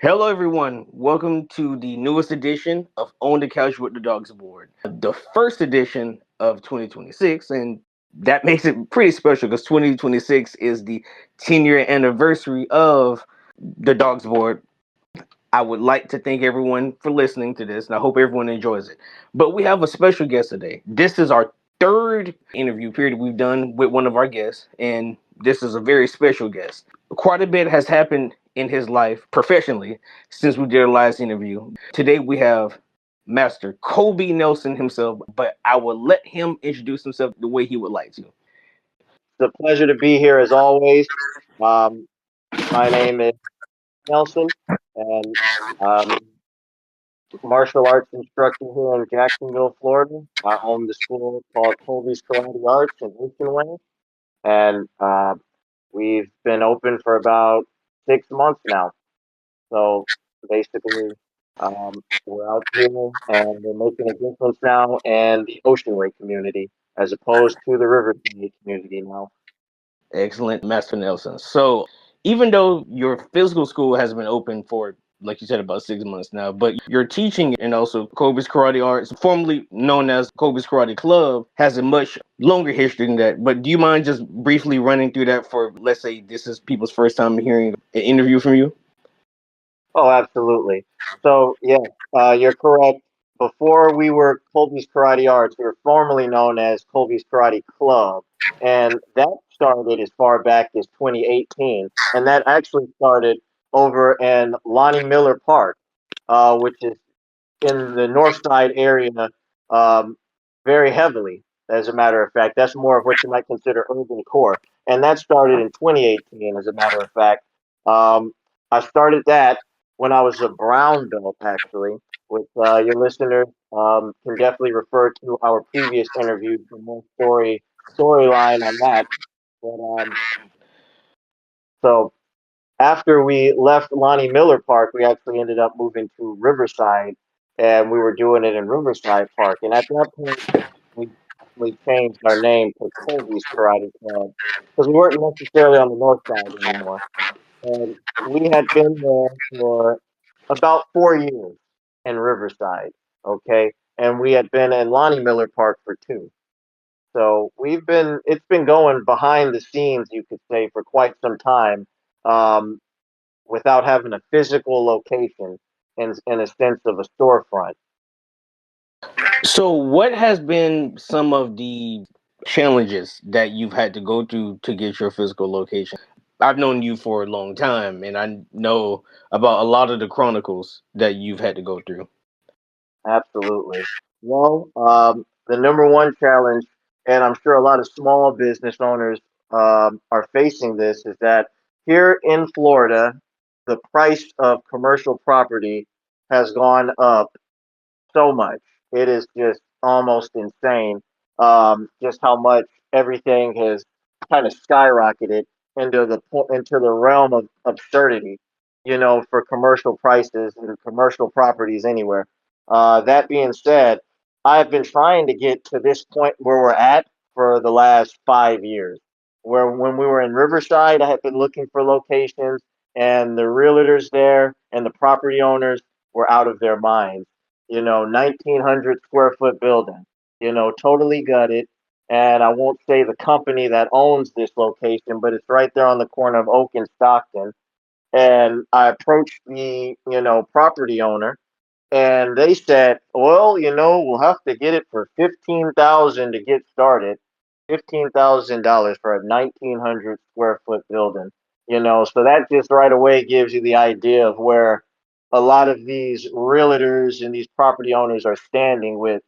Hello, everyone. Welcome to the newest edition of On the Couch with the Dogs Board, the first edition of 2026, and that makes it pretty special because 2026 is the 10-year anniversary of the Dogs Board. I would like to thank everyone for listening to this, and I hope everyone enjoys it. But we have a special guest today. This is our third interview period we've done with one of our guests, and this is a very special guest. Quite a bit has happened in his life professionally since we did our last interview. Today we have Master Colby Nelson himself, but I will let him introduce himself the way he would like to. It's a pleasure to be here as always. Um, my name is Nelson, and I'm martial arts instructor here in Jacksonville, Florida. I own the school called Colby's Karate Arts in Ocean Way, and we've been open for about 6 months now. So basically, we're out here and we're making a difference now in the Ocean Way community as opposed to the Riverside community now. Excellent, Master Nelson. So, even though your physical school has been open for, like you said, about 6 months now, but your teaching and also Kobe's Karate Arts, formerly known as Kobe's Karate Club, has a much longer history than that. But do you mind just briefly running through that for, let's say, this is people's first time hearing an interview from you? Oh, absolutely. So, yeah, you're correct. Before we were Colby's Karate Arts, we were formerly known as Colby's Karate Club. And that started as far back as 2018. And that actually started over in Lonnie Miller Park, which is in the north side area um, very heavily, as a matter of fact. That's more of what you might consider urban core. And that started in 2018, as a matter of fact. Um, I started that when I was a brown belt, actually, which your listeners can definitely refer to our previous interview for more storyline on that. But so after we left Lonnie Miller Park, we actually ended up moving to Riverside, and we were doing it in Riverside Park. And at that point, we we changed our name to Colby's Karate Club because we weren't necessarily on the north side anymore. And we had been there for about 4 years in Riverside, okay, and we had been in Lonnie Miller Park for two. So it's been going behind the scenes, you could say, for quite some time. Um, without having a physical location in a sense of a storefront. So, what has been some of the challenges that you've had to go through to get your physical location? I've known you for a long time, and I know about a lot of the chronicles that you've had to go through. Absolutely. Well, the number one challenge, and I'm sure a lot of small business owners are facing this, is that here in Florida, the price of commercial property has gone up so much. It is just almost insane. Just how much everything has kind of skyrocketed into the realm of absurdity. For commercial prices and commercial properties anywhere. That being said, I've been trying to get to this point where we're at for the last 5 years. Where when we were in Riverside, I had been looking for locations, and the realtors there and the property owners were out of their minds. 1,900 square foot building, totally gutted. And I won't say the company that owns this location, but it's right there on the corner of Oak and Stockton. And I approached the, property owner, and they said, well, we'll have to get it for 15,000 to get started. $15,000 for a 1,900 square foot building. So that just right away gives you the idea of where a lot of these realtors and these property owners are standing with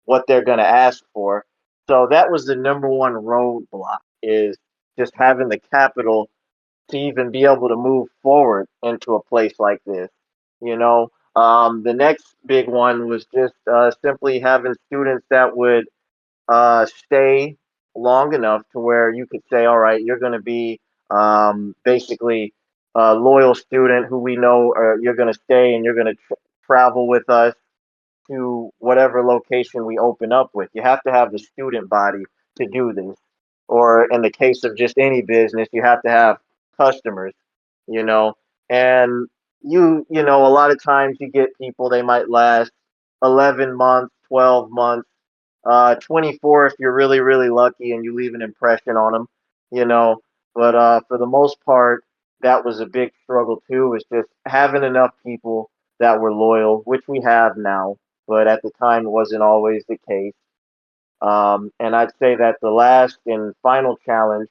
what they're going to ask for. So that was the number one roadblock, is just having the capital to even be able to move forward into a place like this. The next big one was just simply having students that would stay long enough to where you could say, all right, you're going to be basically a loyal student who we know you're going to stay and you're going to travel with us to whatever location we open up with. You have to have the student body to do this. Or in the case of just any business, you have to have customers, you know. And you know, a lot of times you get people, they might last 11 months, 12 months, 24 if you're really, really lucky and you leave an impression on them, you know. But for the most part, that was a big struggle too, is just having enough people that were loyal, which we have now, but at the time it wasn't always the case. And I'd say that the last and final challenge,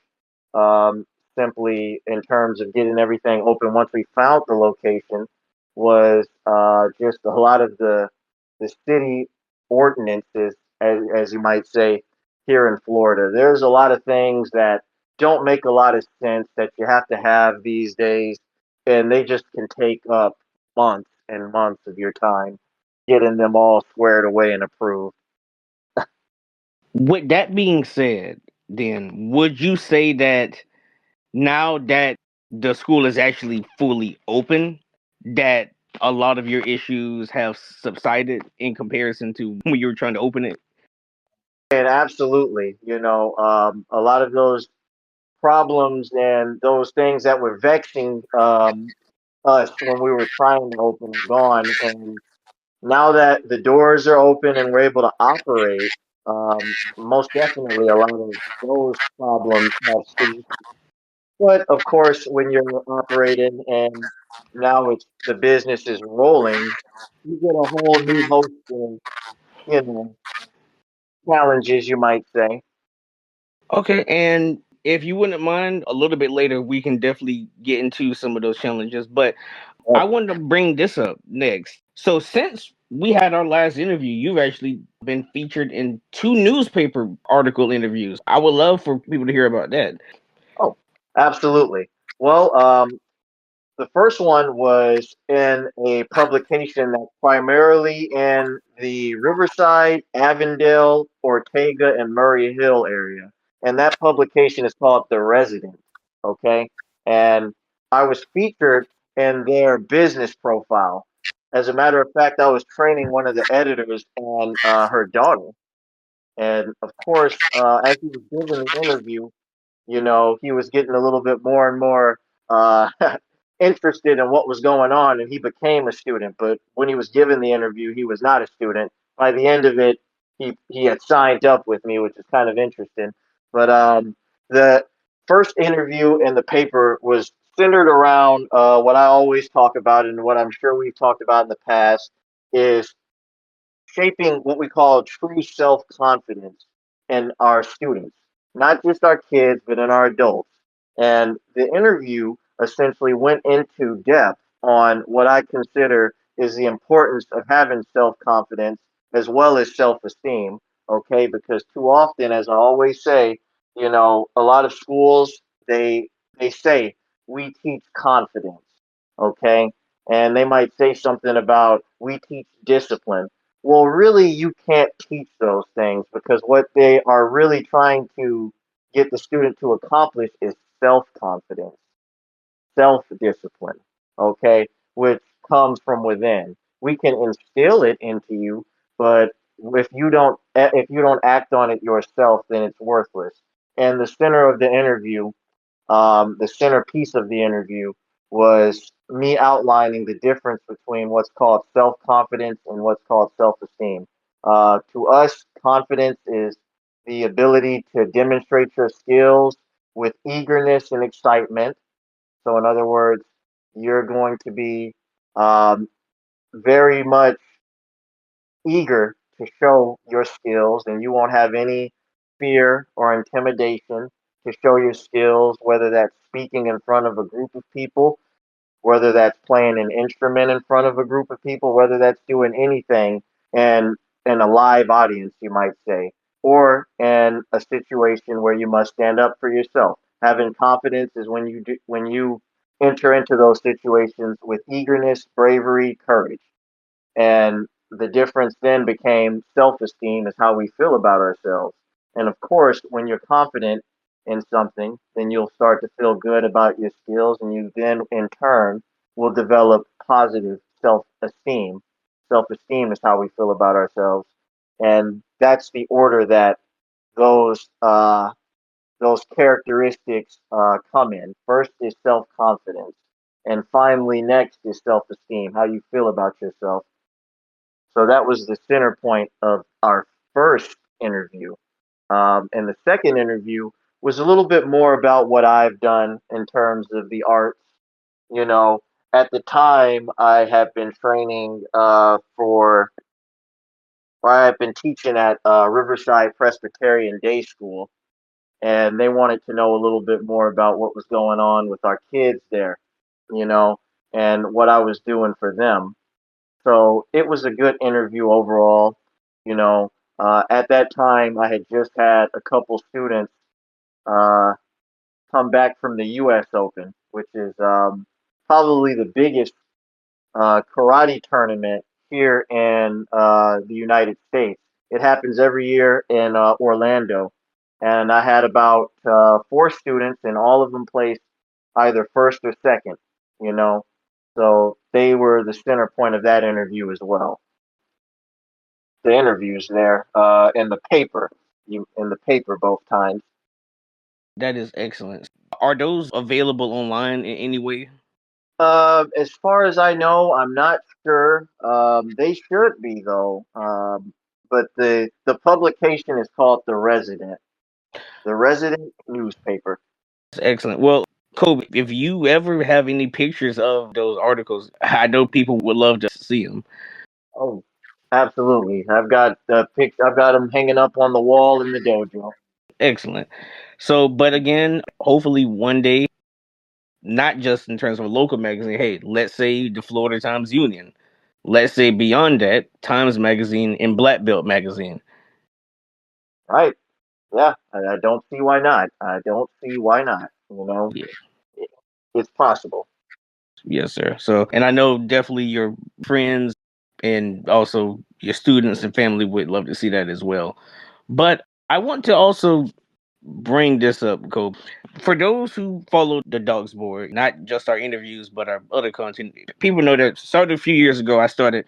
simply in terms of getting everything open once we found the location, was just a lot of the city ordinances, as you might say, here in Florida. There's a lot of things that don't make a lot of sense that you have to have these days, and they just can take up months and months of your time getting them all squared away and approved. With that being said, then would you say that now that the school is actually fully open, that a lot of your issues have subsided in comparison to when you were trying to open it? And absolutely, you know, a lot of those problems and those things that were vexing us when we were trying to open are gone. And now that the doors are open and we're able to operate, most definitely a lot of those problems have ceased. But of course, when you're operating and now it's the business is rolling, you get a whole new host of, you know, challenges, you might say. Okay, and if you wouldn't mind, a little bit later, we can definitely get into some of those challenges. But I wanted to bring this up next. So, since we had our last interview, you've actually been featured in two newspaper article interviews. I would love for people to hear about that. Oh, absolutely. Well, the first one was in a publication that's primarily in the Riverside, Avondale, Ortega, and Murray Hill area. And that publication is called The Resident. Okay. And I was featured in their business profile. As a matter of fact, I was training one of the editors and her daughter. And of course, as he was giving the interview, you know, he was getting a little bit more and more uh, interested in what was going on, and he became a student. But when he was given the interview, he was not a student. By the end of it, he had signed up with me, which is kind of interesting. But the first interview in the paper was centered around what I always talk about, and what I'm sure we've talked about in the past, is shaping what we call true self confidence in our students, not just our kids, but in our adults. And the interview essentially went into depth on what I consider is the importance of having self confidence as well as self esteem. Okay, because too often, as I always say, you know, a lot of schools they say we teach confidence. Okay, and they might say something about we teach discipline. Well, really, you can't teach those things because what they are really trying to get the student to accomplish is self confidence, self discipline, okay, which comes from within. We can instill it into you, but if you don't act on it yourself, then it's worthless. And the center of the interview, the centerpiece of the interview was me outlining the difference between what's called self confidence and what's called self esteem. To us, confidence is the ability to demonstrate your skills with eagerness and excitement. So, in other words, you're going to be um, very much eager to show your skills, and you won't have any fear or intimidation to show your skills, whether that's speaking in front of a group of people, whether that's playing an instrument in front of a group of people, whether that's doing anything and in a live audience, you might say, or in a situation where you must stand up for yourself. Having confidence is when you enter into those situations with eagerness, bravery, courage. And the difference then became self esteem is how we feel about ourselves. And of course, when you're confident in something, then you'll start to feel good about your skills, and you then in turn will develop positive self esteem. Self esteem is how we feel about ourselves. And that's the order that those those characteristics come in. First is self confidence. and finally next is self-esteem, how you feel about yourself. So that was the center point of our first interview. And the second interview was a little bit more about what I've done in terms of the arts. You know, at the time, I have been training I've been teaching at Riverside Presbyterian Day School, and they wanted to know a little bit more about what was going on with our kids there, you know, and what I was doing for them. So it was a good interview overall. You know, at that time, I had just had a couple students uh, come back from the U.S. Open, which is probably the biggest karate tournament here in the United States. It happens every year in Orlando, and I had about four students, and all of them placed either first or second. You know, so they were the center point of that interview as well. The interviews there in the paper, in the paper both times. That is excellent. Are those available online in any way? As far as I know, I'm not sure. They should be though. But the publication is called the Resident newspaper. That's excellent. Well, Kobe, if you ever have any pictures of those articles, I know people would love to see them. Oh, absolutely. I've got the pic. I've got them hanging up on the wall in the dojo. Excellent. So, but again, hopefully one day, not just in terms of a local magazine, hey, let's say the Florida Times Union, let's say beyond that, Times Magazine and Black Belt Magazine. Right? Yeah. I don't see why not. I don't see why not. Yeah. It, it's possible. Yes, sir. So, and I know definitely your friends and also your students and family would love to see that as well. But I want to also bring this up, Kobe. For those who follow the Dogs Board, not just our interviews, but our other content, people know that started a few years ago, I started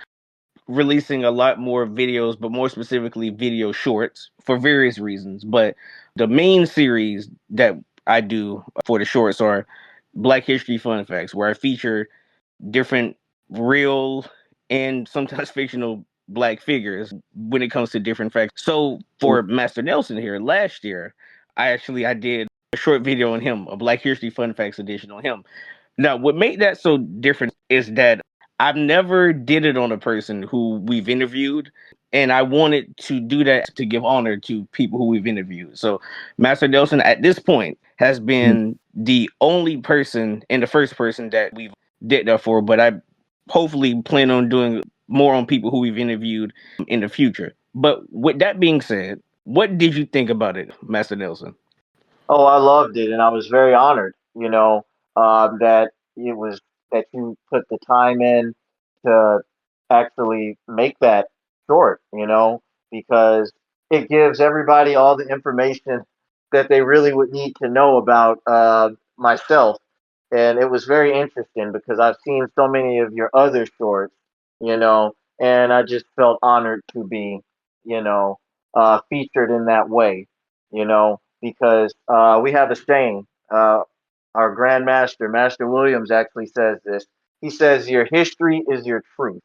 releasing a lot more videos, but more specifically video shorts for various reasons. But the main series that I do for the shorts are Black History Fun Facts, where I feature different real and sometimes fictional black figures when it comes to different facts. So for Master Nelson here last year, I did a short video on him, a Black History Fun Facts edition on him. Now, what made that so different is that I've never did it on a person who we've interviewed, and I wanted to do that to give honor to people who we've interviewed. So, Master Nelson at this point has been the only person and the first person that we've did that for, but I hopefully plan on doing more on people who we've interviewed in the future. But with that being said, what did you think about it, Master Nelson? Oh, I loved it, and I was very honored. That that you put the time in to actually make that short. Because it gives everybody all the information that they really would need to know about myself, and it was very interesting because I've seen so many of your other shorts. And I just felt honored to be, featured in that way. Because we have a saying. Our Grandmaster, Master Williams, actually says this. He says, "Your history is your truth."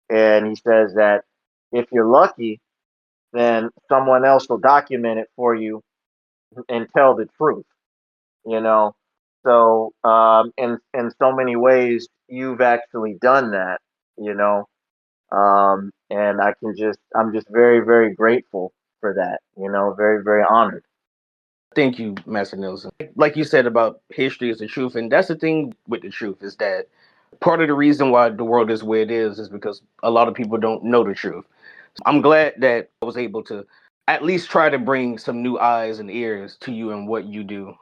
And he says that if you're lucky, then someone else will document it for you and tell the truth, you know? So, in so many ways, you've actually done that, you know? And I'm just very, very grateful for that, very, very honored. Thank you, Master Nelson. Like you said about history is the truth, and that's the thing with the truth is that part of the reason why the world is where it is because a lot of people don't know the truth. I'm glad that I was able to at least try to bring some new eyes and ears to you and what you do.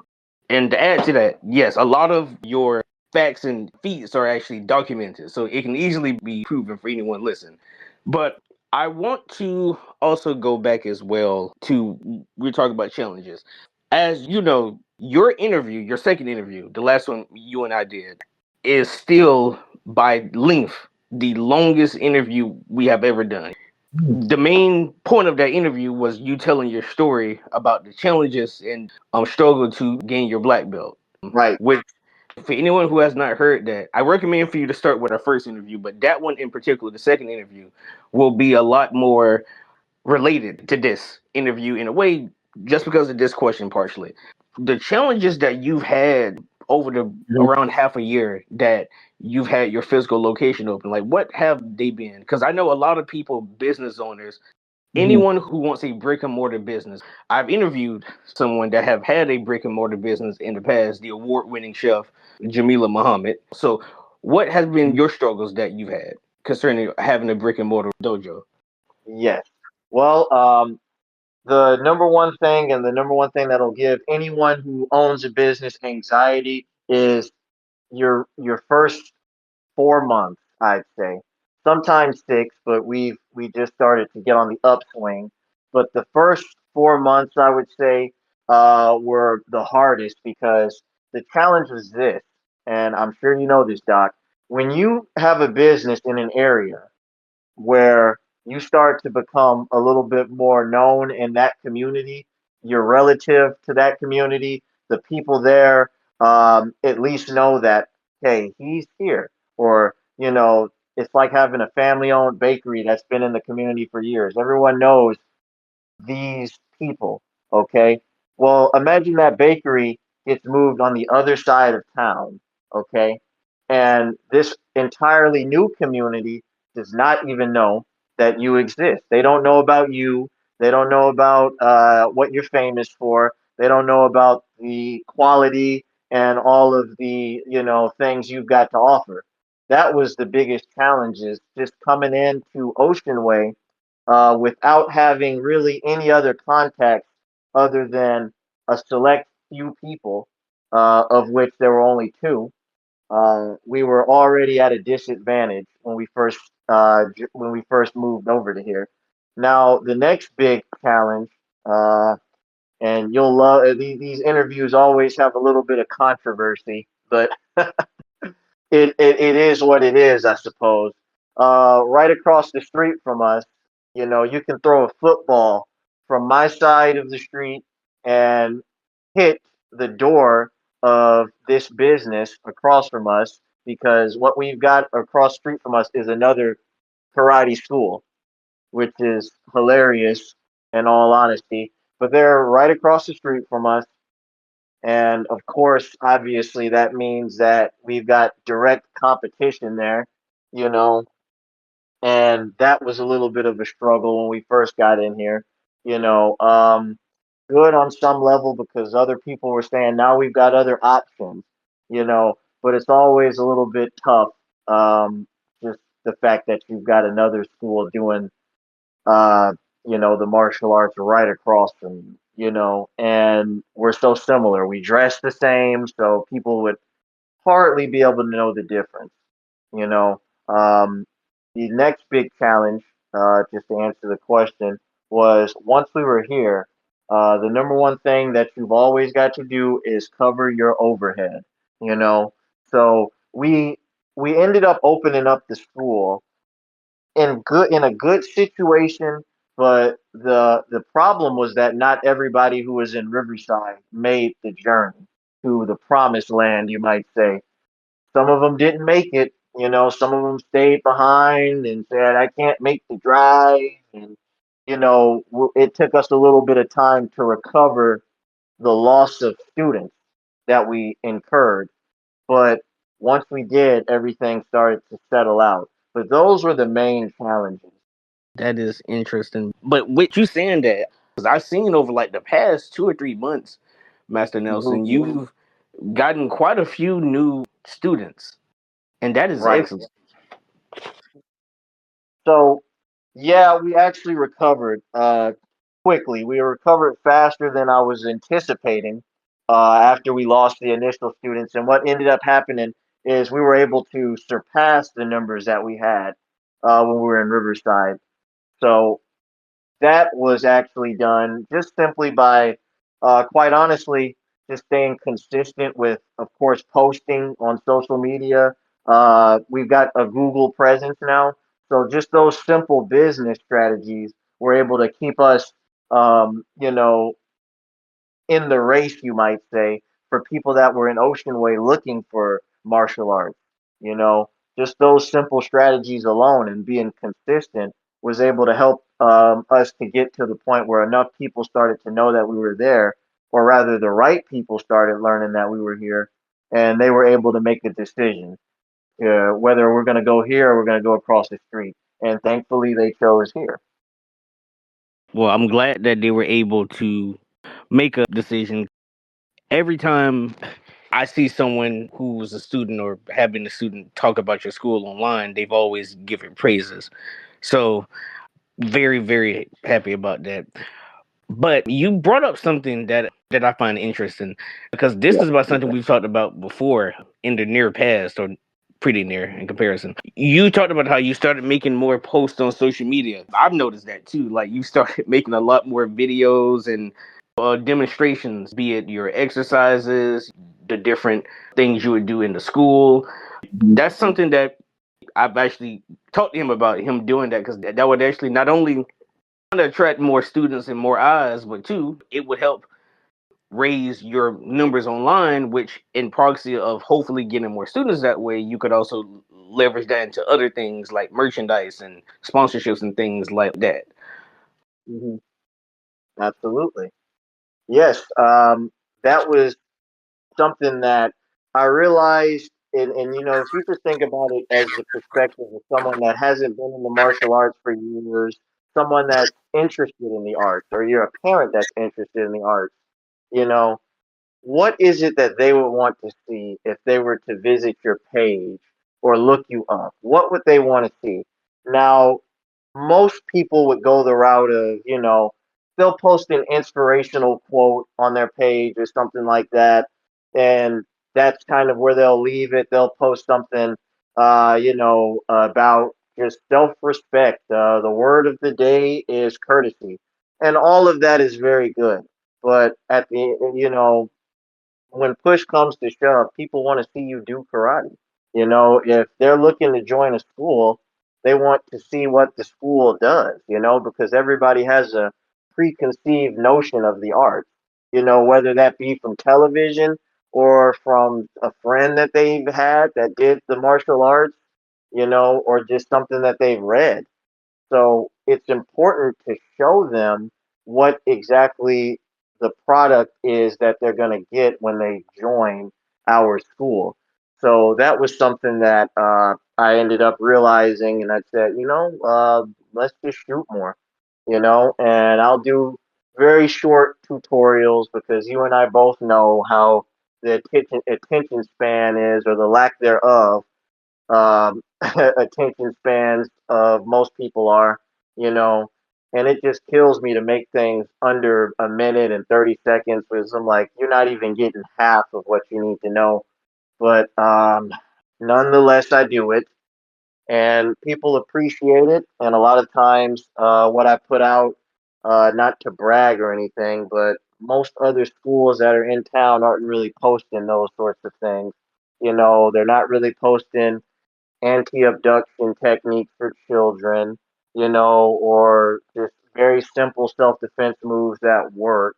And to add to that, yes, a lot of your facts and feats are actually documented, so it can easily be proven for anyone listen. But I want to also go back as well to we're talking about challenges. As you know, your interview, your second interview, the last one you and I did, is still by length the longest interview we have ever done. The main point of that interview was you telling your story about the challenges and struggle to gain your black belt, Right. which For anyone who has not heard that, I recommend for you to start with our first interview, but that one in particular, the second interview, will be a lot more related to this interview in a way, just because of this question partially. The challenges that you've had over the Mhm. around half a year that you've had your physical location open, like what have they been? Because I know a lot of people, business owners, Mhm. anyone who wants a brick and mortar business. I've interviewed someone that have had a brick and mortar business in the past, the award-winning chef Jamila Muhammad. So, what has been your struggles that you've had concerning having a brick and mortar dojo? Yes. Well, the number one thing, and the number one thing that'll give anyone who owns a business anxiety is your first 4 months, I'd say. Sometimes six, but we just started to get on the upswing. But the first 4 months, I would say, were the hardest because the challenge was this, and I'm sure you know this, Doc. When you have a business in an area where you start to become a little bit more known in that community, you're relative to that community, the people there at least know that, hey, he's here. Or, it's like having a family owned bakery that's been in the community for years. Everyone knows these people. Okay. Well, imagine that bakery gets moved on the other side of town. Okay. And this entirely new community does not even know that you exist. They don't know about you. They don't know about what you're famous for. They don't know about the quality and all of the things you've got to offer. That was the biggest challenge, is just coming into Ocean Way without having really any other context other than a select few people, of which there were only two. We were already at a disadvantage when we first moved over to here. Now the next big challenge, and you'll love these interviews. Always have a little bit of controversy, but it is what it is, I suppose. Right across the street from us, you can throw a football from my side of the street and hit the door of this business across from us, because what we've got across the street from us is another karate school, which is hilarious in all honesty. But they're right across the street from us. And of course, obviously, that means that we've got direct competition there, you know, and that was a little bit of a struggle when we first got in here, you know. Good on some level because other people were saying now we've got other options, but it's always a little bit tough. Just the fact that you've got another school doing uh, the martial arts right across from, and we're so similar. We dress the same, so people would hardly be able to know the difference, you know. Um, the next big challenge, just to answer the question, was once we were here, the number one thing that you've always got to do is cover your overhead, you know. So we ended up opening up the school in a good situation, but the problem was that not everybody who was in Riverside made the journey to the promised land, you might say. Some of them didn't make it. Some of them stayed behind and said, "I can't make the drive." And it took us a little bit of time to recover the loss of students that we incurred. But once we did, everything started to settle out. But those were the main challenges. That is interesting. But with you saying that, because I've seen over like the past 2 or 3 months, Master Mhm. Nelson, you've gotten quite a few new students, and that is Right. excellent. So, yeah, we actually recovered quickly. We recovered faster than I was anticipating after we lost the initial students. And what ended up happening is we were able to surpass the numbers that we had when we were in Riverside. So that was actually done just simply by, quite honestly, just staying consistent with, of course, posting on social media. We've got a Google presence now. So just those simple business strategies were able to keep us, in the race, you might say, for people that were in Ocean Way looking for martial arts. You know, just those simple strategies alone and being consistent was able to help us to get to the point where enough people started to know that we were there, or rather, the right people started learning that we were here, and they were able to make a decision whether we're going to go here or we're going to go across the street. And thankfully, they chose here. Well, I'm glad that they were able to make a decision. Every time I see someone who was a student or have been a student talk about your school online, they've always given praises. So very, very happy about that. But you brought up something that I find interesting because this Yeah. is about something we've talked about before in the near past or pretty near in comparison. You talked about how you started making more posts on social media. I've noticed that too. Like you started making a lot more videos and demonstrations, be it your exercises, the different things you would do in the school. That's something that I've actually talked to him about him doing that because that would actually not only to attract more students and more eyes, but two, it would help raise your numbers online, which in proxy of hopefully getting more students that way, you could also leverage that into other things like merchandise and sponsorships and things like that. Hmm. Absolutely. Yes. That was something that I realized, and if you just think about it as the perspective of someone that hasn't been in the martial arts for years, someone that's interested in the arts, or you're a parent that's interested in the arts, you know, what is it that they would want to see if they were to visit your page or look you up? What would they want to see? Now, most people would go the route of, they'll post an inspirational quote on their page or something like that. And that's kind of where they'll leave it. They'll post something, about just self respect. The word of the day is courtesy. And all of that is very good. But when push comes to shove, people want to see you do karate. If they're looking to join a school, they want to see what the school does, because everybody has a preconceived notion of the art, whether that be from television or from a friend that they've had that did the martial arts, or just something that they've read. So it's important to show them what exactly the product is that they're going to get when they join our school. So that was something that I ended up realizing, and I said, let's just shoot more, and I'll do very short tutorials because you and I both know how the attention span is, or the lack thereof, attention spans of most people are, you know, and it just kills me to make things under a minute and 30 seconds because I'm like, you're not even getting half of what you need to know. But nonetheless, I do it and people appreciate it. And a lot of times, what I put out, not to brag or anything, but most other schools that are in town aren't really posting those sorts of things. They're not really posting anti-abduction techniques for children, or just very simple self-defense moves that work,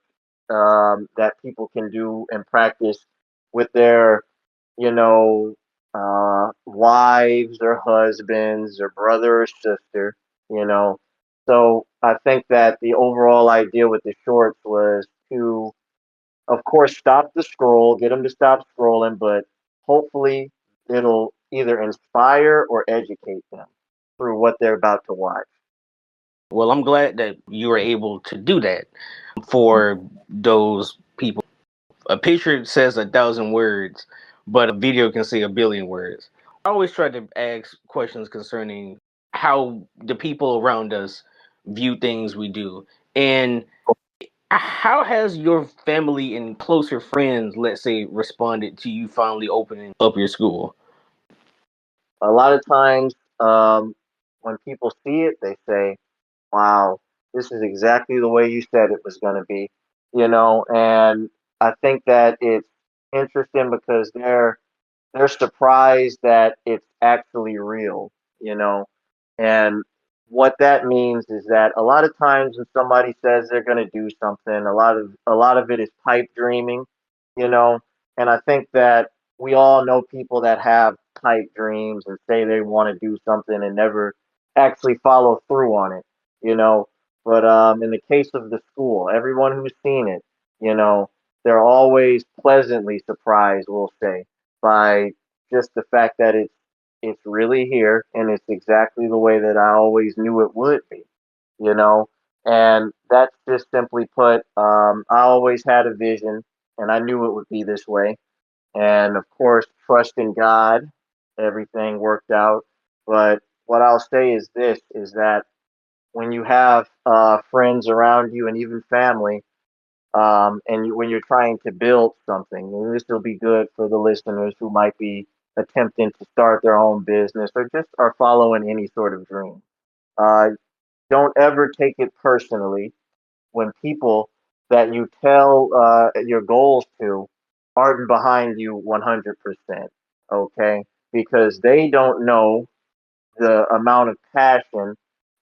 that people can do and practice with their, wives or husbands or brother or sister, you know. So I think that the overall idea with the shorts was to, of course, stop the scroll, get them to stop scrolling, but hopefully it'll either inspire or educate them through what they're about to watch. Well, I'm glad that you were able to do that for those people. A picture says 1,000 words, but a video can say 1 billion words. I always try to ask questions concerning how the people around us view things we do. And how has your family and closer friends, let's say, responded to you finally opening up your school? A lot of times, when people see it, they say, wow, this is exactly the way you said it was going to be, and I think that it's interesting because they're surprised that it's actually real, you know. And what that means is that a lot of times when somebody says they're going to do something, a lot of it is pipe dreaming, you know. And I think that we all know people that have pipe dreams and say they want to do something and never actually follow through on it, you know. But in the case of the school, everyone who's seen it, you know, they're always pleasantly surprised, we'll say, by just the fact that it's really here and it's exactly the way that I always knew it would be, you know. And that's just simply put, I always had a vision and I knew it would be this way. And of course, trust in God, everything worked out. But what I'll say is this is that when you have friends around you and even family, when you're trying to build something, and this will be good for the listeners who might be attempting to start their own business or just are following any sort of dream. Uh, don't ever take it personally when people that you tell your goals to aren't behind you 100%. Okay, because they don't know the amount of passion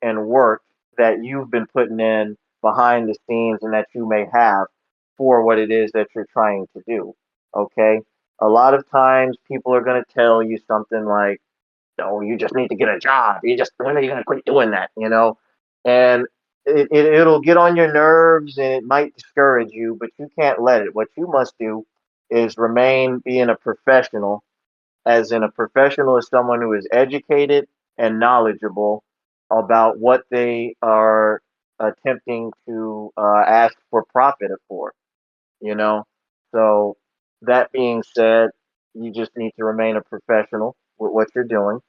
and work that you've been putting in behind the scenes and that you may have for what it is that you're trying to do. Okay, a lot of times people are going to tell you something like, oh, you just need to get a job. You just, when are you going to quit doing that? You know, and it'll get on your nerves and it might discourage you, but you can't let it. What you must do is remain being a professional, as in a professional is someone who is educated and knowledgeable about what they are attempting to ask for profit for, you know. So, that being said, you just need to remain a professional with what you're doing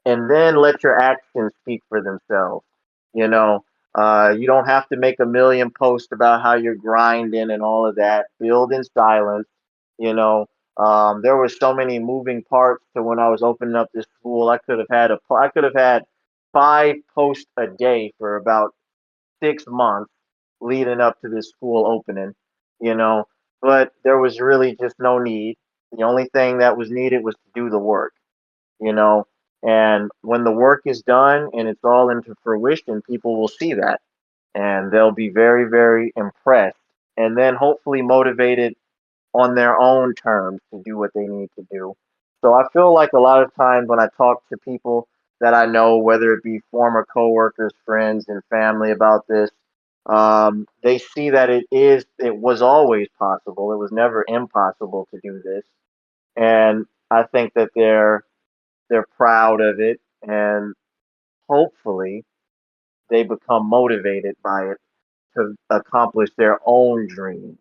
and then let your actions speak for themselves. You know, you don't have to make a million posts about how you're grinding and all of that. Build in silence. You know, there were so many moving parts to when I was opening up this school. I could have had 5 posts a day for about 6 months leading up to this school opening. You know, but there was really just no need. The only thing that was needed was to do the work, you know. And when the work is done and it's all into fruition, people will see that and they'll be very, very impressed and then hopefully motivated on their own terms to do what they need to do. So I feel like a lot of times when I talk to people that I know, whether it be former coworkers, friends, and family about this, they see that it was always possible. It was never impossible to do this. And I think that they're proud of it, and hopefully they become motivated by it to accomplish their own dreams.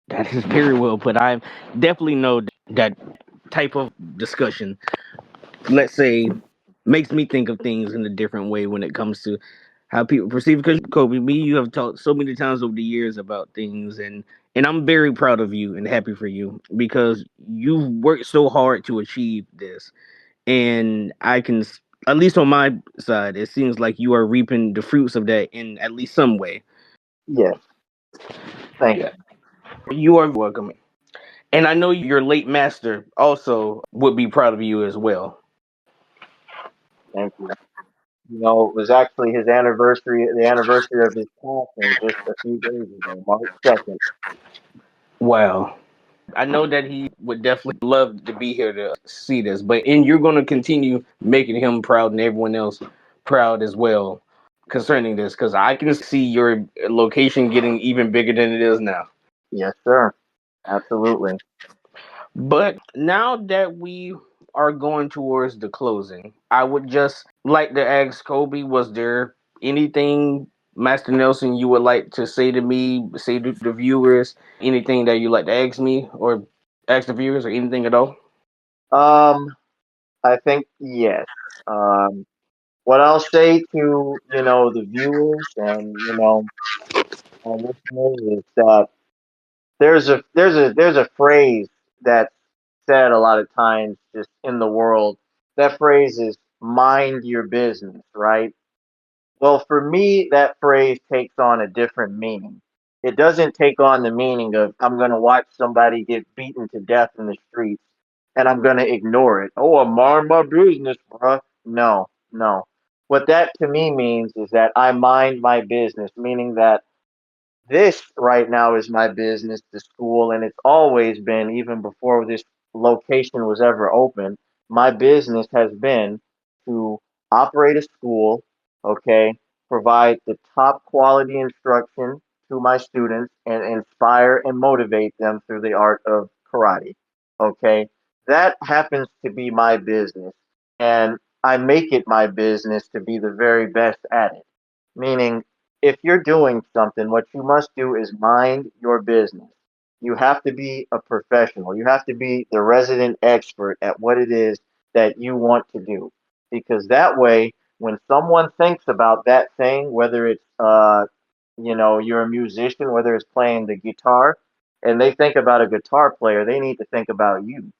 That is very well put. I definitely know that type of discussion, let's say, makes me think of things in a different way when it comes to how people perceive. Because Kobe, me, you have talked so many times over the years about things, and I'm very proud of you and happy for you because you've worked so hard to achieve this. And at least on my side, it seems like you are reaping the fruits of that in at least some way. Yes, thank Yeah, you are welcome. And I know your late master also would be proud of you as well. thank you. You know, it was actually his anniversary, the anniversary of his passing, just a few days ago, March 2nd. Wow. I know that he would definitely love to be here to see this, and you're going to continue making him proud and everyone else proud as well concerning this because I can see your location getting even bigger than it is now. Yes, sir. Absolutely. But now that we are going towards the closing, I would just like to ask Kobe, was there anything, Master Nelson, you would like to say to me, say to the viewers, anything that you like to ask me or ask the viewers or anything at all? Um, I think yes. Um, what I'll say to the viewers and our listeners is that there's a phrase that's said a lot of times just in the world. That phrase is mind your business, right? Well, for me, that phrase takes on a different meaning. It doesn't take on the meaning of I'm going to watch somebody get beaten to death in the streets and I'm going to ignore it. Oh, I'm mind my business, bruh. No, no. What that to me means is that I mind my business, meaning that This right now is my business, the school, and it's always been, even before this location was ever open, my business has been to operate a school, okay, provide the top quality instruction to my students and inspire and motivate them through the art of karate. Okay. That happens to be my business. And I make it my business to be the very best at it. Meaning, if you're doing something, what you must do is mind your business. You have to be a professional. You have to be the resident expert at what it is that you want to do. Because that way, when someone thinks about that thing, whether it's you're a musician, whether it's playing the guitar, and they think about a guitar player, they need to think about you.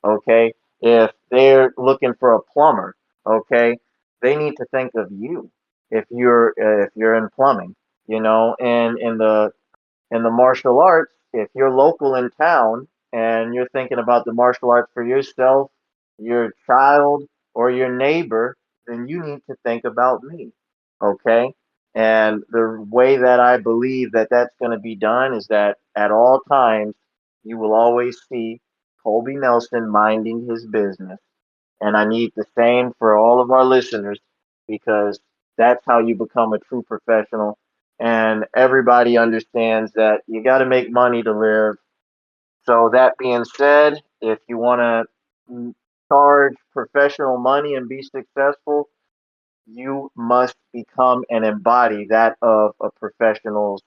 Okay? If they're looking for a plumber, okay, they need to think of you if you're in plumbing, and in the martial arts, if you're local in town and you're thinking about the martial arts for yourself, your child, or your neighbor, then you need to think about me. Okay. And the way that I believe that that's going to be done is that at all times, you will always see Colby Nelson minding his business. And I need the same for all of our listeners because that's how you become a true professional. And everybody understands that you got to make money to live. So, that being said, if you want to charge professional money and be successful, you must become and embody that of a professional's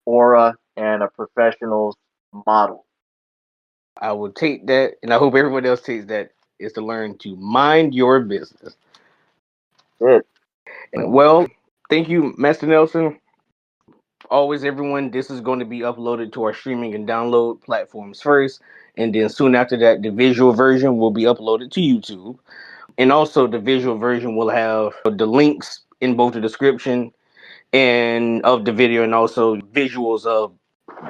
aura and a professional's model. I will take that, and I hope everyone else takes that, is to learn to mind your business. It. And well, thank you, Master Nelson. Always, everyone, this is going to be uploaded to our streaming and download platforms first, and then soon after that, the visual version will be uploaded to YouTube. And also, the visual version will have the links in both the description and of the video, and also visuals of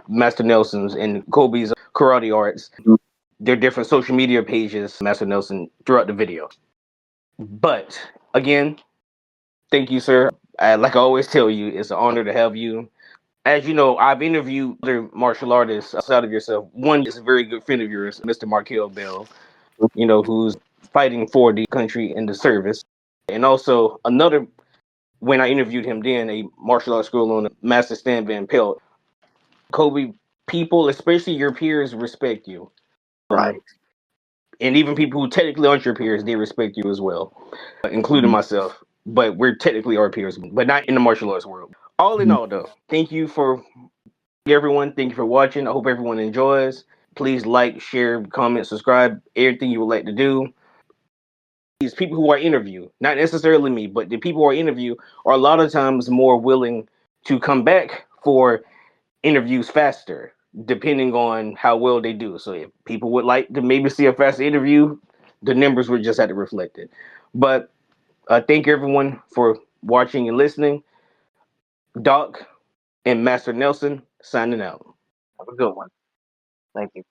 Master Nelson's and Kobe's karate arts, their different social media pages, Master Nelson, throughout the video. But again, thank you, sir. Like I always tell you, it's an honor to have you. As you know, I've interviewed other martial artists outside of yourself. One is a very good friend of yours, Mr. Markel Bell, who's fighting for the country in the service. And also another, when I interviewed him then, a martial arts school on a master stand Van Pelt. Kobe, people, especially your peers, respect you. Right. And even people who technically aren't your peers, they respect you as well, including Mhm. myself. But we're technically our peers, but not in the martial arts world. All in all, though, thank you for everyone. Thank you for watching. I hope everyone enjoys. Please like, share, comment, subscribe, everything you would like to do. These people who I interview, not necessarily me, but the people who I interview are a lot of times more willing to come back for interviews faster, depending on how well they do. So if people would like to maybe see a faster interview, the numbers would just have to reflect it. But thank you everyone for watching and listening. Doc and Master Nelson signing out. Have a good one. Thank you.